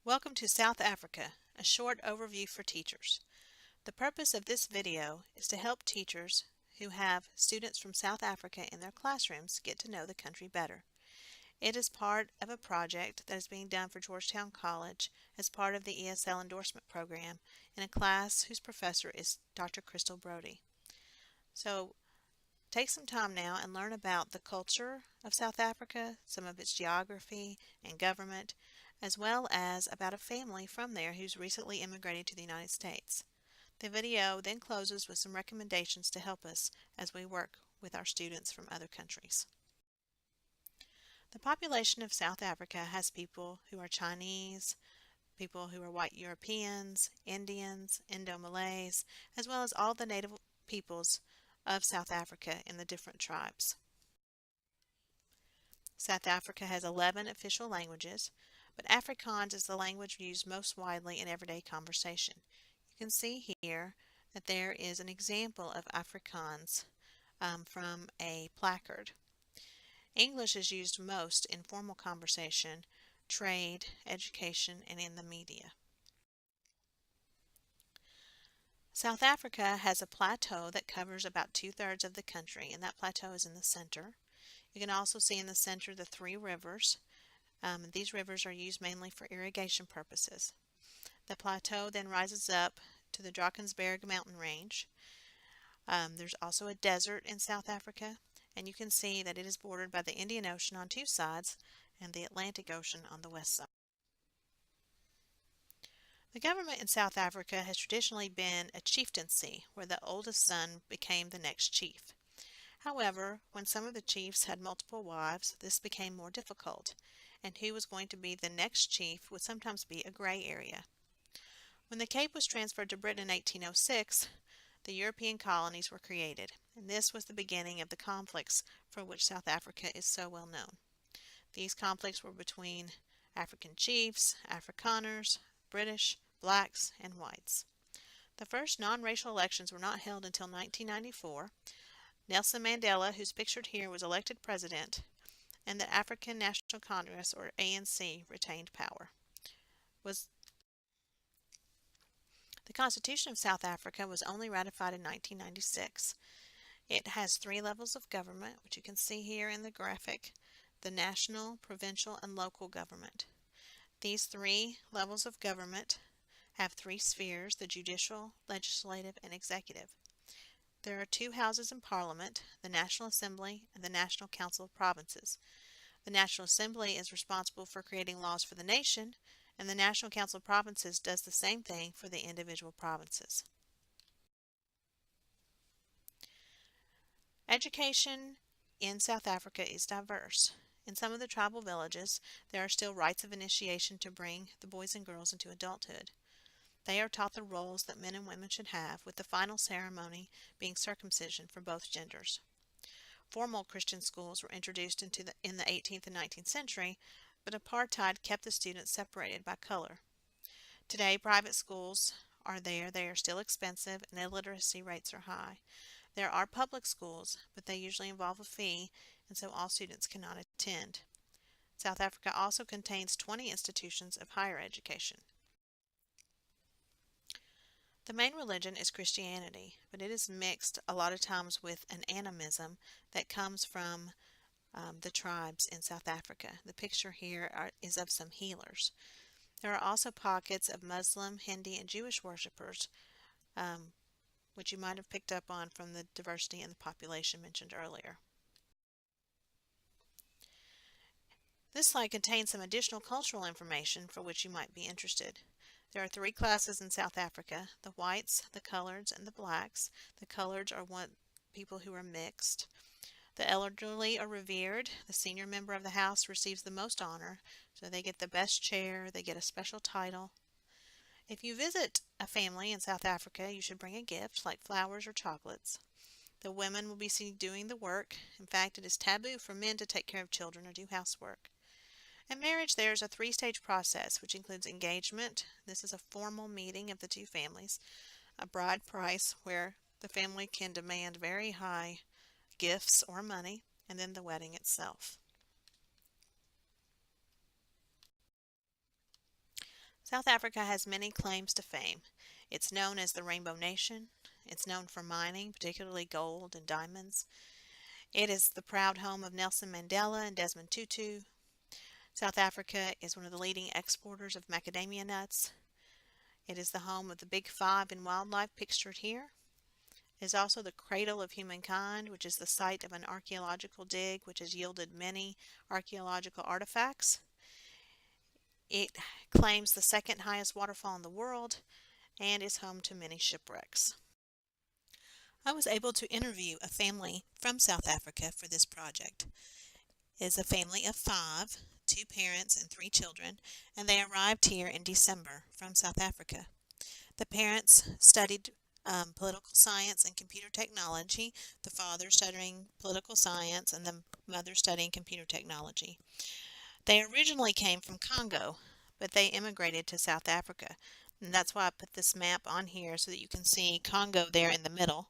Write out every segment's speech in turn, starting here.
Welcome to South Africa, a short overview for teachers. The purpose of this video is to help teachers who have students from South Africa in their classrooms get to know the country better. It is part of a project that is being done for Georgetown College as part of the ESL endorsement program in a class whose professor is Dr. Crystal Brody. So take some time now and learn about the culture of South Africa, some of its geography and government, as well as about a family from there who's recently immigrated to the United States. The video then closes with some recommendations to help us as we work with our students from other countries. The population of South Africa has people who are Chinese, people who are white Europeans, Indians, Indo-Malays, as well as all the native peoples of South Africa in the different tribes. South Africa has 11 official languages, but Afrikaans is the language used most widely in everyday conversation. You can see here that there is an example of Afrikaans from a placard. English is used most in formal conversation, trade, education, and in the media. South Africa has a plateau that covers about 2/3 of the country, and that plateau is in the center. You can also see in the center the three rivers. These rivers are used mainly for irrigation purposes. The plateau then rises up to the Drakensberg mountain range. There's also a desert in South Africa, and you can see that it is bordered by the Indian Ocean on two sides and the Atlantic Ocean on the west side. The government in South Africa has traditionally been a chieftaincy, where the oldest son became the next chief. However, when some of the chiefs had multiple wives, this became more difficult, and who was going to be the next chief would sometimes be a gray area. When the Cape was transferred to Britain in 1806, the European colonies were created, and this was the beginning of the conflicts for which South Africa is so well known. These conflicts were between African chiefs, Afrikaners, British, blacks, and whites. The first non-racial elections were not held until 1994. Nelson Mandela, who's pictured here, was elected president, and the African National Congress, or ANC, retained power. The Constitution of South Africa was only ratified in 1996. It has 3 levels of government, which you can see here in the graphic: the national, provincial, and local government. These 3 levels of government have 3 spheres: the judicial, legislative, and executive. There are 2 houses in Parliament, the National Assembly and the National Council of Provinces. The National Assembly is responsible for creating laws for the nation, and the National Council of Provinces does the same thing for the individual provinces. Education in South Africa is diverse. In some of the tribal villages, there are still rites of initiation to bring the boys and girls into adulthood. They are taught the roles that men and women should have, with the final ceremony being circumcision for both genders. Formal Christian schools were introduced in the 18th and 19th century, but apartheid kept the students separated by color. Today, private schools are there. They are still expensive, and illiteracy rates are high. There are public schools, but they usually involve a fee, and so all students cannot attend. South Africa also contains 20 institutions of higher education. The main religion is Christianity, but it is mixed a lot of times with an animism that comes from the tribes in South Africa. The picture here is of some healers. There are also pockets of Muslim, Hindi, and Jewish worshippers, which you might have picked up on from the diversity in the population mentioned earlier. This slide contains some additional cultural information for which you might be interested. There are 3 classes in South Africa: the whites, the coloreds, and the blacks. The coloreds are people who are mixed. The elderly are revered. The senior member of the house receives the most honor, so they get the best chair, they get a special title. If you visit a family in South Africa, you should bring a gift like flowers or chocolates. The women will be seen doing the work. In fact, it is taboo for men to take care of children or do housework. In marriage, there is a 3-stage process, which includes engagement. This is a formal meeting of the 2 families. A bride price, where the family can demand very high gifts or money, and then the wedding itself. South Africa has many claims to fame. It's known as the Rainbow Nation. It's known for mining, particularly gold and diamonds. It is the proud home of Nelson Mandela and Desmond Tutu. South Africa is one of the leading exporters of macadamia nuts. It is the home of the Big Five in wildlife pictured here. It is also the cradle of humankind, which is the site of an archaeological dig which has yielded many archaeological artifacts. It claims the second highest waterfall in the world and is home to many shipwrecks. I was able to interview a family from South Africa for this project. It is a family of 5, 2 parents and 3 children, and they arrived here in December from South Africa. The parents studied political science and computer technology, the father studying political science and the mother studying computer technology. They originally came from Congo, but they immigrated to South Africa. And that's why I put this map on here so that you can see Congo there in the middle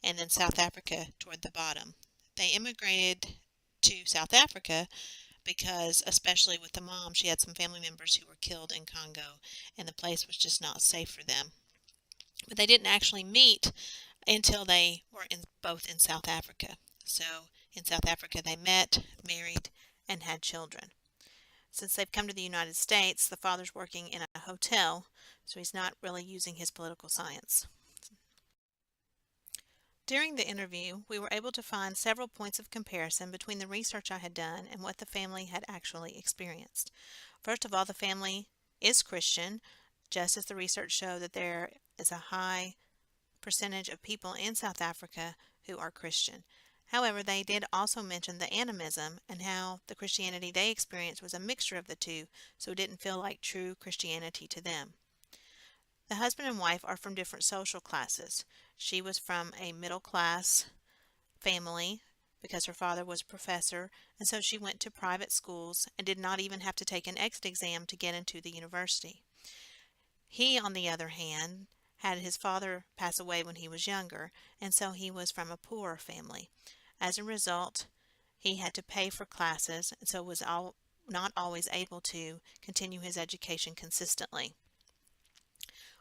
and then South Africa toward the bottom. They immigrated to South Africa because, especially with the mom, she had some family members who were killed in Congo and the place was just not safe for them. But they didn't actually meet until they were both in South Africa. So in South Africa they met, married, and had children. Since they've come to the United States, the father's working in a hotel, so he's not really using his political science. During the interview, we were able to find several points of comparison between the research I had done and what the family had actually experienced. First of all, the family is Christian, just as the research showed that there is a high percentage of people in South Africa who are Christian. However, they did also mention the animism and how the Christianity they experienced was a mixture of the two, so it didn't feel like true Christianity to them. The husband and wife are from different social classes. She was from a middle class family because her father was a professor, and so she went to private schools and did not even have to take an exit exam to get into the university. He, on the other hand, had his father pass away when he was younger, and so he was from a poorer family. As a result, he had to pay for classes, and so was not always able to continue his education consistently.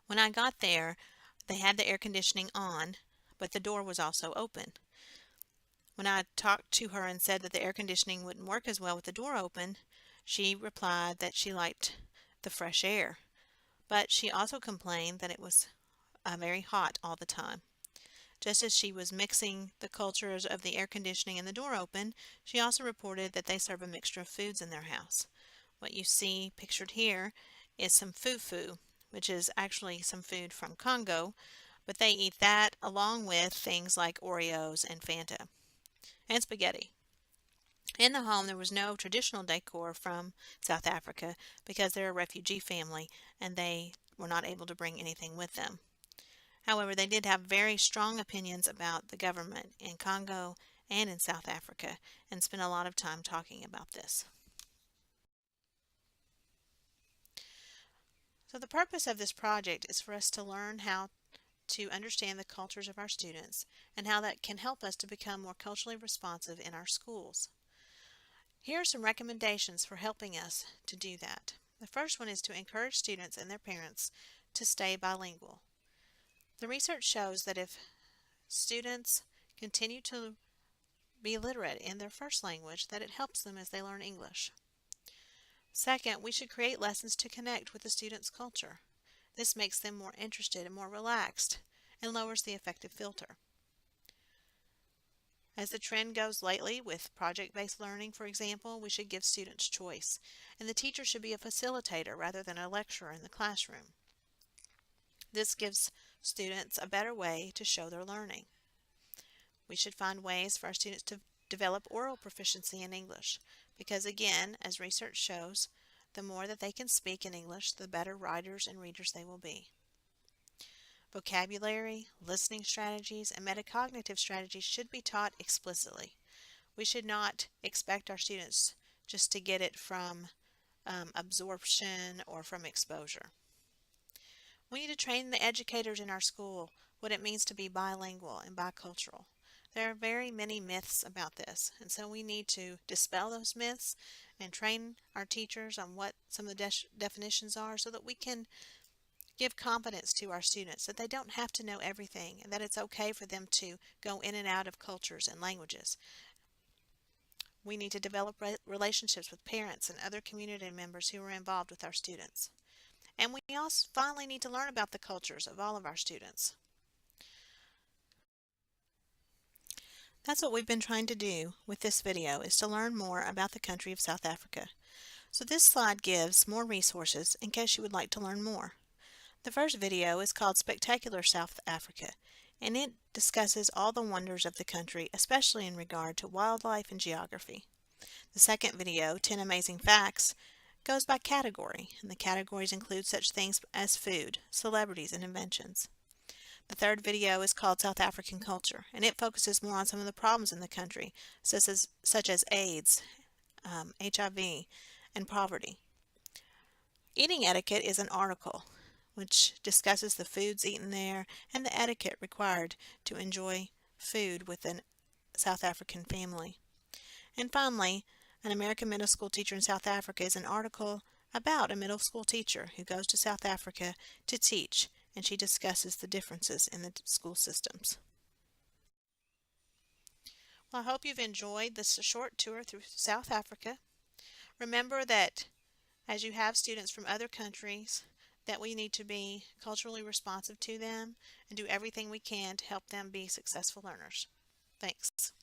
When I got there, they had the air conditioning on, but the door was also open. When I talked to her and said that the air conditioning wouldn't work as well with the door open, she replied that she liked the fresh air. But she also complained that it was very hot all the time. Just as she was mixing the cultures of the air conditioning and the door open, she also reported that they serve a mixture of foods in their house. What you see pictured here is some fufu, which is actually some food from Congo, but they eat that along with things like Oreos and Fanta and spaghetti. In the home, there was no traditional decor from South Africa because they're a refugee family and they were not able to bring anything with them. However, they did have very strong opinions about the government in Congo and in South Africa and spent a lot of time talking about this. So the purpose of this project is for us to learn how to understand the cultures of our students and how that can help us to become more culturally responsive in our schools. Here are some recommendations for helping us to do that. The first one is to encourage students and their parents to stay bilingual. The research shows that if students continue to be literate in their first language, that it helps them as they learn English. Second, we should create lessons to connect with the students' culture. This makes them more interested and more relaxed and lowers the affective filter. As the trend goes lately with project-based learning, for example, we should give students choice, and the teacher should be a facilitator rather than a lecturer in the classroom. This gives students a better way to show their learning. We should find ways for our students to develop oral proficiency in English because, again, as research shows, the more that they can speak in English, the better writers and readers they will be. Vocabulary, listening strategies, and metacognitive strategies should be taught explicitly. We should not expect our students just to get it from absorption or from exposure. We need to train the educators in our school what it means to be bilingual and bicultural. There are very many myths about this, and so we need to dispel those myths and train our teachers on what some of the definitions are so that we can give confidence to our students that they don't have to know everything and that it's okay for them to go in and out of cultures and languages. We need to develop relationships with parents and other community members who are involved with our students. And we also finally need to learn about the cultures of all of our students. That's what we've been trying to do with this video, is to learn more about the country of South Africa. So this slide gives more resources in case you would like to learn more. The first video is called Spectacular South Africa, and it discusses all the wonders of the country, especially in regard to wildlife and geography. The second video, 10 Amazing Facts, goes by category, and the categories include such things as food, celebrities, and inventions. The third video is called South African Culture, and it focuses more on some of the problems in the country, such as AIDS, HIV, and poverty. Eating etiquette is an article which discusses the foods eaten there and the etiquette required to enjoy food with a South African family. And finally, An American Middle School Teacher in South Africa is an article about a middle school teacher who goes to South Africa to teach, and she discusses the differences in the school systems. Well, I hope you've enjoyed this short tour through South Africa. Remember that as you have students from other countries, that we need to be culturally responsive to them and do everything we can to help them be successful learners. Thanks.